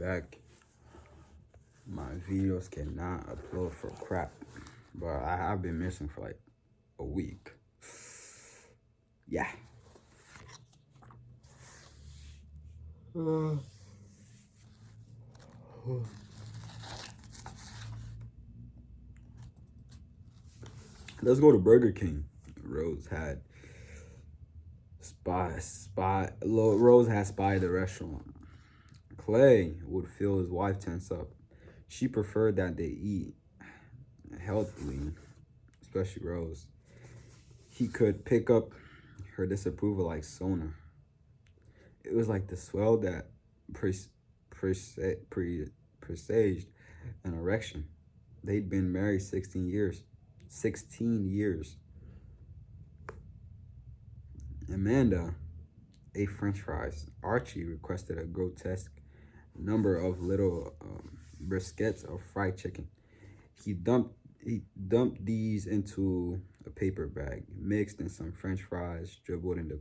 back. My videos cannot upload for crap, but I have been missing for like a week. Yeah. Let's go to Burger King. Rose had spied the restaurant. Clay would feel his wife tense up. She preferred that they eat healthily, especially Rose. He could pick up her disapproval like sonar. It was like the swell that presaged an erection. They'd been married 16 years. 16 years. Amanda ate french fries. Archie requested a grotesque number of little briskets of fried chicken. He dumped these into a paper bag, mixed in some French fries, dribbled in the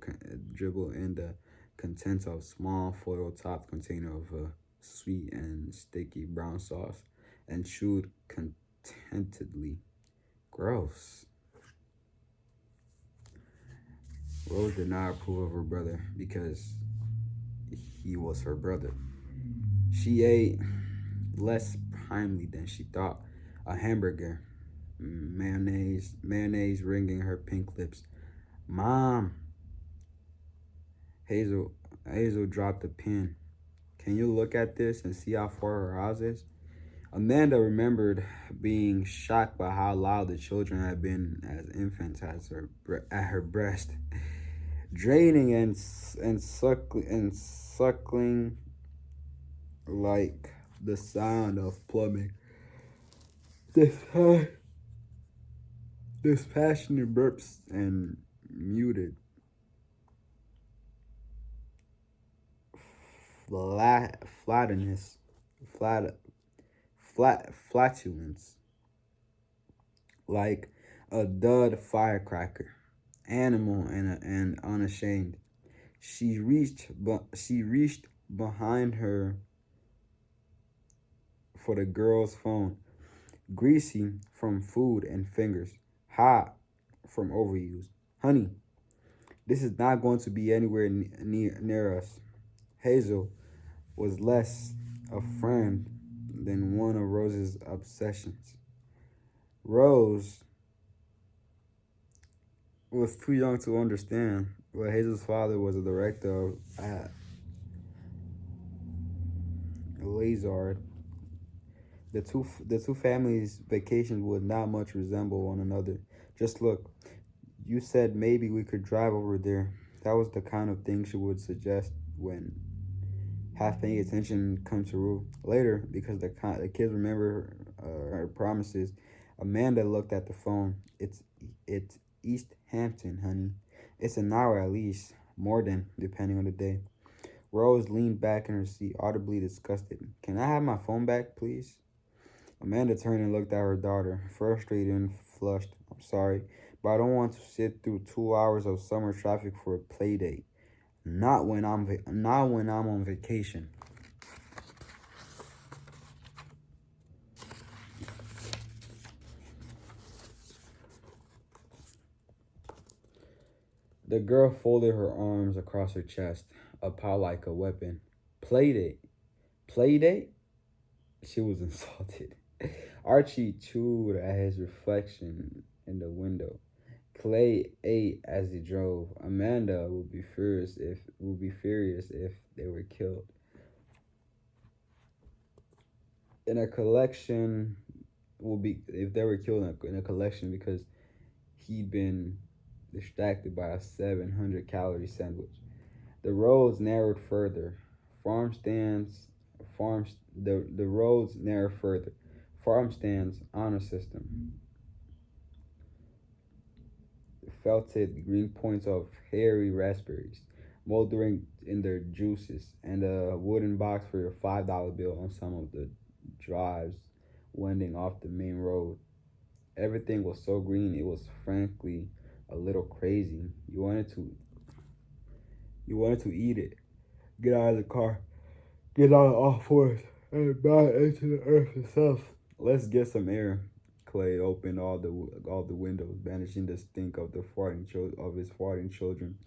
contents of a small foil-topped container of sweet and sticky brown sauce, and chewed contentedly. Gross. Rose did not approve of her brother because he was her brother. She ate less primely than she thought. A hamburger, mayonnaise ringing her pink lips. Mom. Hazel dropped the pen. Can you look at this and see how far her house is? Amanda remembered being shocked by how loud the children had been as infants at her breast, draining and suckling like the sound of plumbing. Dispassionate burps and muted flatulence, like a dud firecracker, animal and unashamed. She reached behind her for the girl's phone, greasy from food and fingers, hot from overuse. Honey, this is not going to be anywhere near us. Hazel was less a friend than one of Rose's obsessions. Rose was too young to understand, but Hazel's father was a director at Lazard. The two families' vacations would not much resemble one another. Just look, you said maybe we could drive over there. That was the kind of thing she would suggest when half paying attention come to rule. Later, because the kids remember her promises, Amanda looked at the phone. It's East Hampton, honey. It's an hour at least, more than, depending on the day. Rose leaned back in her seat, audibly disgusted. Can I have my phone back, please? Amanda turned and looked at her daughter, frustrated and flushed. I'm sorry, but I don't want to sit through 2 hours of summer traffic for a play date. Not when I'm on vacation. The girl folded her arms across her chest, up out like a weapon. Play date? Play date? She was insulted. Archie chewed at his reflection in the window. Clay ate as he drove. Amanda would be furious if they were killed. In a collection will be if they were killed in a collection because he'd been distracted by a 700-calorie sandwich. The roads narrowed further. The roads narrowed further. Farm stands, honor system. Felted green points of hairy raspberries, moldering in their juices, and a wooden box for your $5 bill on some of the drives wending off the main road. Everything was so green it was frankly a little crazy. You wanted to eat it. Get out of the car. Get out of all fours. and not into the earth itself. Let's get some air. Clay opened all the windows, banishing the stink of of his farting children.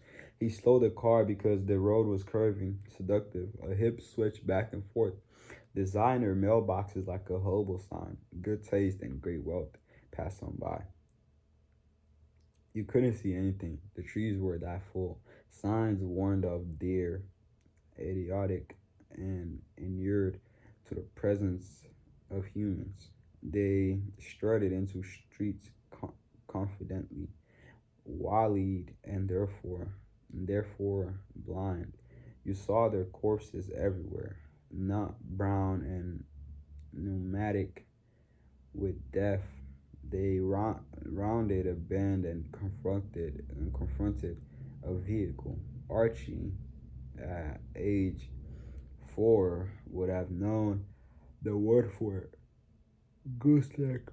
He slowed the car because the road was curving, seductive. A hip switched back and forth. Designer mailboxes like a hobo sign. Good taste and great wealth passed on by. You couldn't see anything. The trees were that full. Signs warned of deer, idiotic and inured to the presence of humans. They strutted into streets confidently, walied and therefore blind. You saw their corpses everywhere, not brown and pneumatic with death. They rounded a bend and confronted a vehicle. Archie, at age 4, would have known the word for it. Gooseneck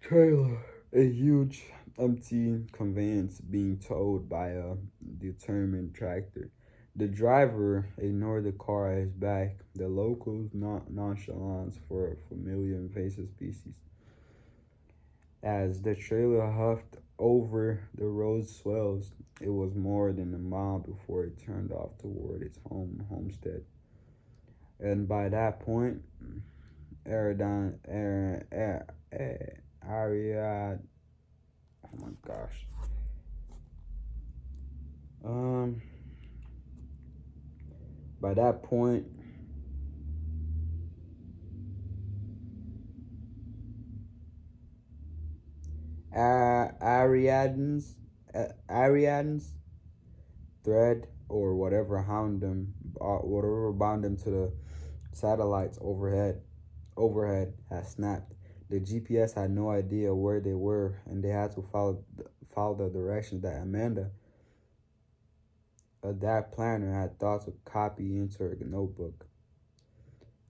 trailer. A huge empty conveyance being towed by a determined tractor. The driver ignored the car at his back, the locals' nonchalance for a familiar invasive species. As the trailer huffed over the road swells, it was more than a mile before it turned off toward its homestead. And by that point, Aridon, Ariad, oh my gosh. Um, by that point, Ariadne's, Ariadne's thread or whatever bound them to the satellites overhead had snapped. The GPS had no idea where they were, and they had to follow the directions that Amanda, that planner, had thought to copy into her notebook.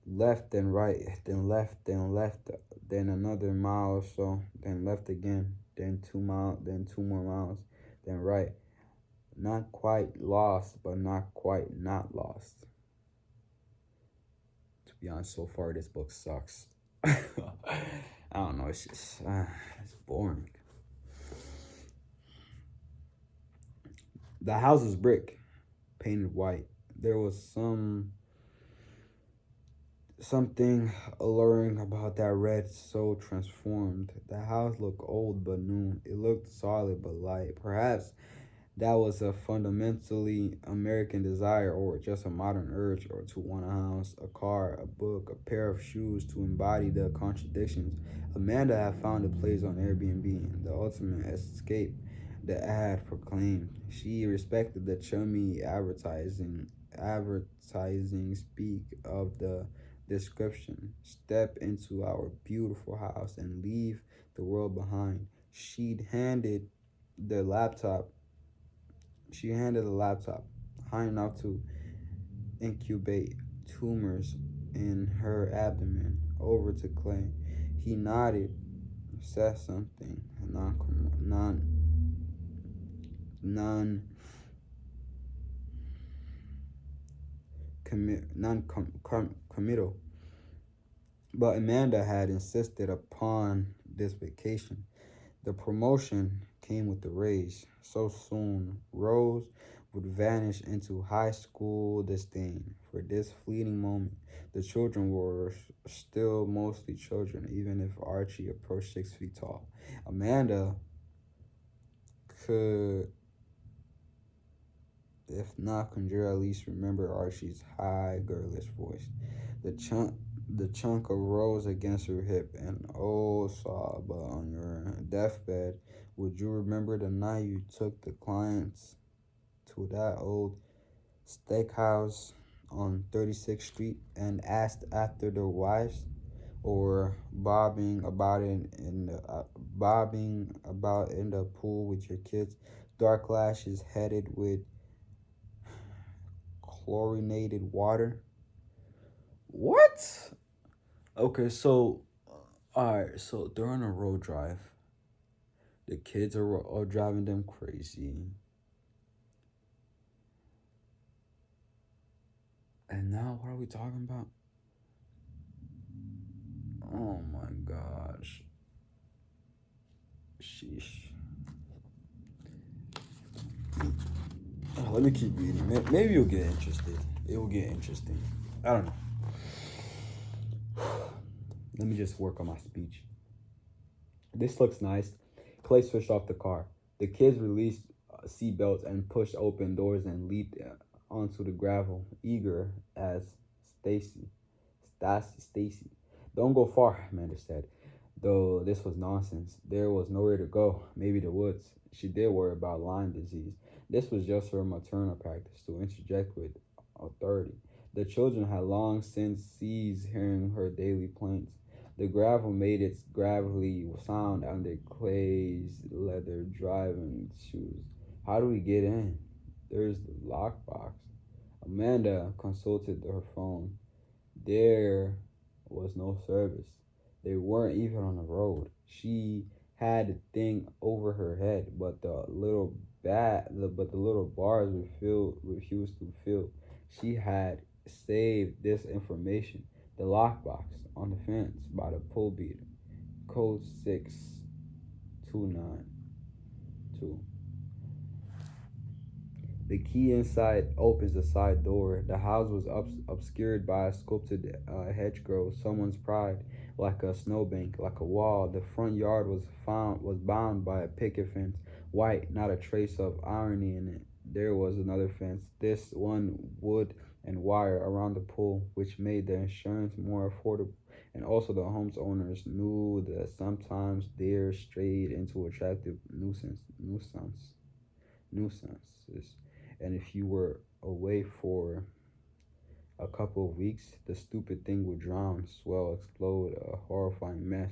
Left, then right, then left, then another mile or so, then left again, then 2 miles, then 2 more miles, then right. Not quite lost, but not quite not lost. To be honest, so far this book sucks. I don't know. It's just it's boring. The house is brick, painted white. There was something alluring about that red so transformed. The house looked old but new. It looked solid but light. Perhaps that was a fundamentally American desire or just a modern urge or to want a house, a car, a book, a pair of shoes to embody the contradictions. Amanda had found a place on Airbnb, the ultimate escape, the ad proclaimed. She respected the chummy advertising speak of the description. Step into our beautiful house and leave the world behind. The laptop she handed the laptop, high enough to incubate tumors in her abdomen, over to Clay. He nodded, said something non committal, but Amanda had insisted upon this vacation. The promotion came with the raise. So soon, Rose would vanish into high school disdain. For this fleeting moment, the children were still mostly children, even if Archie approached 6 feet tall. Amanda could, if not conjure, at least remember Archie's high, girlish voice. The chunk of rose against her hip, and oh, sob on your deathbed. Would you remember the night you took the clients to that old steakhouse on 36th Street and asked after their wives, or bobbing about in the pool with your kids, dark lashes headed with chlorinated water? What? Okay, so alright, so they're on a road drive. The kids are all driving them crazy. And now, what are we talking about? Oh my gosh. Sheesh. Let me keep reading. Maybe you'll get interested. It will get interesting. I don't know. Let me just work on my speech. This looks nice. Clay switched off the car. The kids released seatbelts and pushed open doors and leaped onto the gravel, eager as Stacy. Stacy. Don't go far, Amanda said. Though this was nonsense. There was nowhere to go, maybe the woods. She did worry about Lyme disease. This was just her maternal practice to interject with authority. The children had long since ceased hearing her daily plaints. The gravel made its gravelly sound under Clay's leather driving shoes. How do we get in? There's the lockbox. Amanda consulted her phone. There was no service. They weren't even on the road. She had the thing over her head, but the little bars refused to fill. She had saved this information. The lockbox on the fence by the pull beater. Code 6292. The key inside opens the side door. The house was obscured by a sculpted hedgerow, someone's pride, like a snowbank, like a wall. The front yard was bound by a picket fence, white, not a trace of irony in it. There was another fence, this one wood and wire around the pool, which made the insurance more affordable. And also the home's owners knew that sometimes deer strayed into attractive nuisances. And if you were away for a couple of weeks, the stupid thing would drown, swell, explode, a horrifying mess.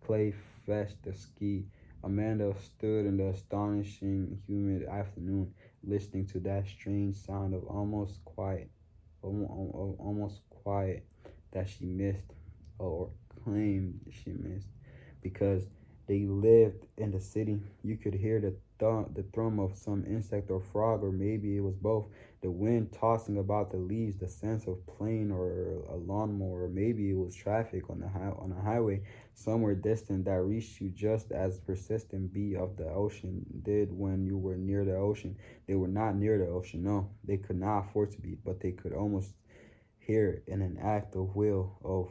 Clay fetched the ski. Amanda stood in the astonishing, humid afternoon, listening to that strange sound of almost quiet that she missed, or claimed she missed, because they lived in the city. You could hear the thrum of some insect or frog, or maybe it was both. The wind tossing about the leaves, the sense of plane or a lawnmower, or maybe it was traffic on a highway somewhere distant that reached you just as persistent beat of the ocean did when you were near the ocean. They were not near the ocean, no. They could not afford to be, but they could almost hear in an act of will of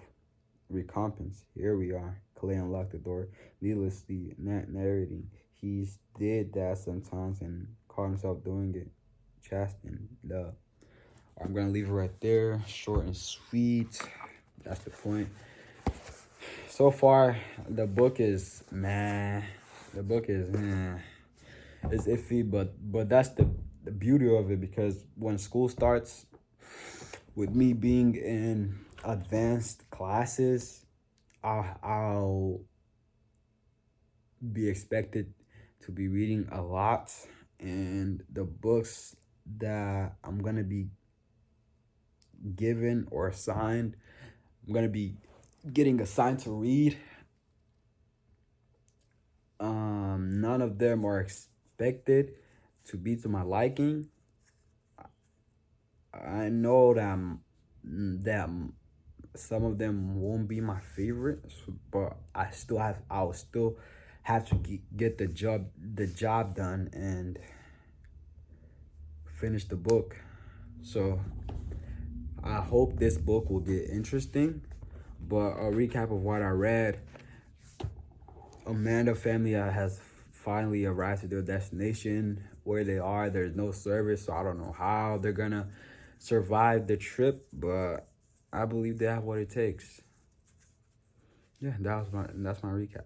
recompense. Here we are. Clay unlocked the door, needlessly narrating. He did that sometimes and caught himself doing it. Chasten, love. I'm gonna leave it right there. Short and sweet. That's the point. So far, the book is man. The book is it's iffy, but that's the beauty of it, because when school starts, with me being in advanced classes, I'll be expected to be reading a lot, and the books that I'm gonna be given or assigned, I'm gonna be getting assigned to read. None of them are expected to be to my liking. I know that some of them won't be my favorites, but I'll still have to get the job done and finish the book. So I hope this book will get interesting. But a recap of what I read: Amanda family has finally arrived at their destination. Where they are, there's no service, so I don't know how they're gonna survive the trip, but I believe they have what it takes. Yeah, that's my recap.